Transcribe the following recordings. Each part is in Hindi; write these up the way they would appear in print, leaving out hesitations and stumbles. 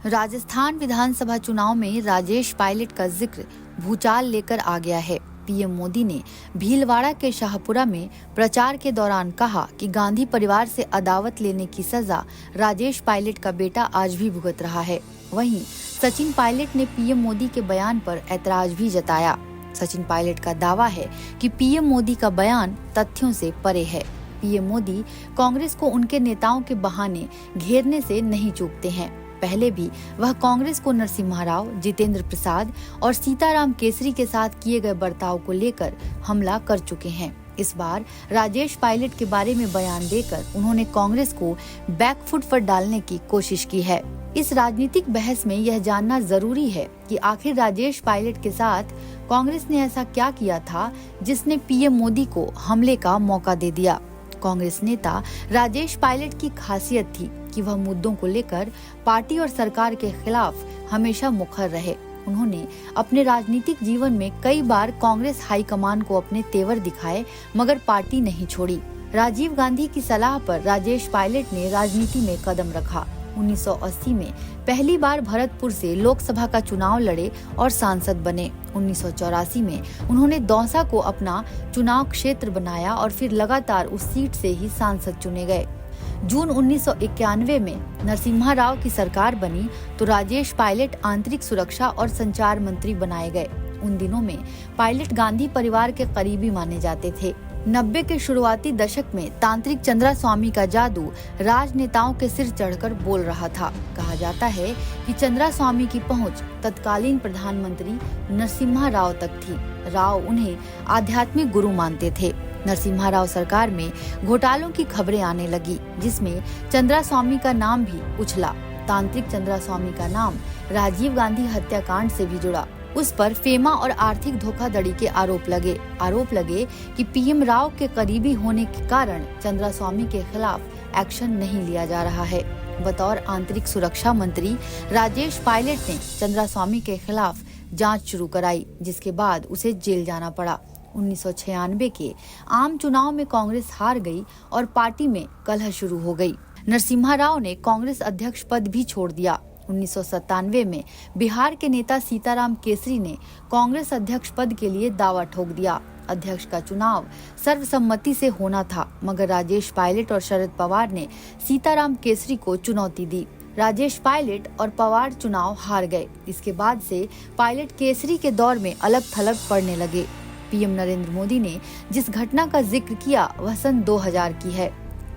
राजस्थान विधानसभा चुनाव में राजेश पायलट का जिक्र भूचाल लेकर आ गया है। पीएम मोदी ने भीलवाड़ा के शाहपुरा में प्रचार के दौरान कहा कि गांधी परिवार से अदावत लेने की सजा राजेश पायलट का बेटा आज भी भुगत रहा है। वहीं सचिन पायलट ने पीएम मोदी के बयान पर ऐतराज भी जताया। सचिन पायलट का दावा है कि पीएम मोदी का बयान तथ्यों से परे है। पीएम मोदी कांग्रेस को उनके नेताओं के बहाने घेरने से नहीं चूकते हैं। पहले भी वह कांग्रेस को नरसिम्हा राव, जितेंद्र प्रसाद और सीताराम केसरी के साथ किए गए बर्ताव को लेकर हमला कर चुके हैं। इस बार राजेश पायलट के बारे में बयान देकर उन्होंने कांग्रेस को बैकफुट पर डालने की कोशिश की है। इस राजनीतिक बहस में यह जानना जरूरी है कि आखिर राजेश पायलट के साथ कांग्रेस ने ऐसा क्या किया था जिसने पीएम मोदी को हमले का मौका दे दिया। कांग्रेस नेता राजेश पायलट की खासियत थी कि वह मुद्दों को लेकर पार्टी और सरकार के खिलाफ हमेशा मुखर रहे। उन्होंने अपने राजनीतिक जीवन में कई बार कांग्रेस हाईकमान को अपने तेवर दिखाए, मगर पार्टी नहीं छोड़ी। राजीव गांधी की सलाह पर राजेश पायलट ने राजनीति में कदम रखा। 1980 में पहली बार भरतपुर से लोकसभा का चुनाव लड़े और सांसद बने। 1984 में उन्होंने दौसा को अपना चुनाव क्षेत्र बनाया और फिर लगातार उस सीट से ही सांसद चुने गए। जून 1991 में नरसिम्हा राव की सरकार बनी तो राजेश पायलट आंतरिक सुरक्षा और संचार मंत्री बनाए गए। उन दिनों में पायलट गांधी परिवार के करीबी माने जाते थे। 90 के शुरुआती दशक में तांत्रिक चंद्रास्वामी का जादू राजनेताओं के सिर चढ़कर बोल रहा था। कहा जाता है कि चंद्रास्वामी की पहुंच तत्कालीन प्रधानमंत्री नरसिम्हा राव तक थी। राव उन्हें आध्यात्मिक गुरु मानते थे। नरसिम्हा राव सरकार में घोटालों की खबरें आने लगी, जिसमें चंद्रास्वामी का नाम भी उछला। तांत्रिक चंद्रास्वामी का नाम राजीव गांधी हत्याकांड से भी जुड़ा। उस पर फेमा और आर्थिक धोखाधड़ी के आरोप लगे कि पीएम राव के करीबी होने के कारण चंद्रास्वामी के खिलाफ एक्शन नहीं लिया जा रहा है। बतौर आंतरिक सुरक्षा मंत्री राजेश पायलट ने चंद्रास्वामी के खिलाफ जांच शुरू कराई, जिसके बाद उसे जेल जाना पड़ा। 1996 के आम चुनाव में कांग्रेस हार गई और पार्टी में कलह शुरू हो गई। नरसिम्हा राव ने कांग्रेस अध्यक्ष पद भी छोड़ दिया। 1997 में बिहार के नेता सीताराम केसरी ने कांग्रेस अध्यक्ष पद के लिए दावा ठोक दिया। अध्यक्ष का चुनाव सर्वसम्मति से होना था, मगर राजेश पायलट और शरद पवार ने सीताराम केसरी को चुनौती दी। राजेश पायलट और पवार चुनाव हार गए। इसके बाद से पायलट केसरी के दौर में अलग थलग पड़ने लगे। पीएम नरेंद्र मोदी ने जिस घटना का जिक्र किया वह सन 2000 की है।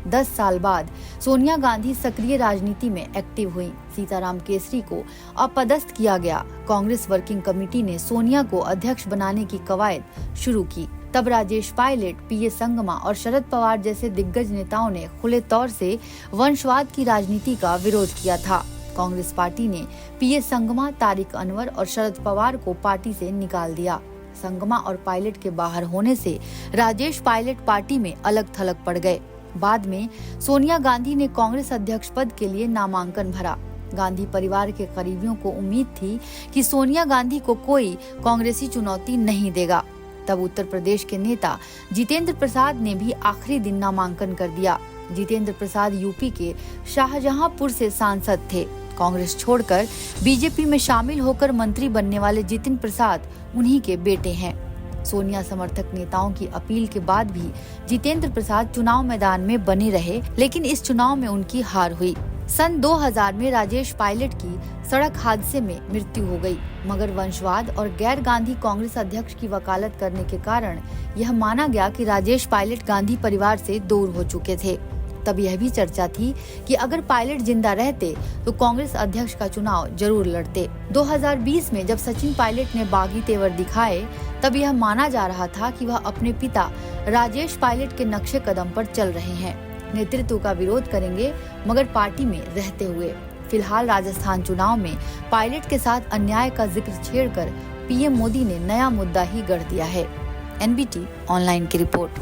10 साल बाद सोनिया गांधी सक्रिय राजनीति में एक्टिव हुई। सीताराम केसरी को अपदस्थ किया गया। कांग्रेस वर्किंग कमेटी ने सोनिया को अध्यक्ष बनाने की कवायद शुरू की। तब राजेश पायलट, पीए संगमा और शरद पवार जैसे दिग्गज नेताओं ने खुले तौर से वंशवाद की राजनीति का विरोध किया था। कांग्रेस पार्टी ने पीए संगमा, तारिक अनवर और शरद पवार को पार्टी से निकाल दिया। संगमा और पायलट के बाहर होने से राजेश पायलट पार्टी में अलग थलग पड़ गए। बाद में सोनिया गांधी ने कांग्रेस अध्यक्ष पद के लिए नामांकन भरा। गांधी परिवार के करीबियों को उम्मीद थी कि सोनिया गांधी को कोई कांग्रेसी चुनौती नहीं देगा। तब उत्तर प्रदेश के नेता जितेंद्र प्रसाद ने भी आखिरी दिन नामांकन कर दिया। जितेंद्र प्रसाद यूपी के शाहजहांपुर से सांसद थे। कांग्रेस छोड़कर बीजेपी में शामिल होकर मंत्री बनने वाले जितेंद्र प्रसाद उन्हीं के बेटे हैं। सोनिया समर्थक नेताओं की अपील के बाद भी जितेंद्र प्रसाद चुनाव मैदान में बने रहे, लेकिन इस चुनाव में उनकी हार हुई। सन 2000 में राजेश पायलट की सड़क हादसे में मृत्यु हो गई, मगर वंशवाद और गैर गांधी कांग्रेस अध्यक्ष की वकालत करने के कारण यह माना गया कि राजेश पायलट गांधी परिवार से दूर हो चुके थे। तब यह भी चर्चा थी कि अगर पायलट जिंदा रहते तो कांग्रेस अध्यक्ष का चुनाव जरूर लड़ते। 2020 में जब सचिन पायलट ने बागी तेवर दिखाए, तब यह माना जा रहा था कि वह अपने पिता राजेश पायलट के नक्शे कदम पर चल रहे हैं। नेतृत्व का विरोध करेंगे, मगर पार्टी में रहते हुए। फिलहाल राजस्थान चुनाव में पायलट के साथ अन्याय का जिक्र छेड़कर पीएम मोदी ने नया मुद्दा ही गढ़ दिया है। एनबीटी ऑनलाइन की रिपोर्ट।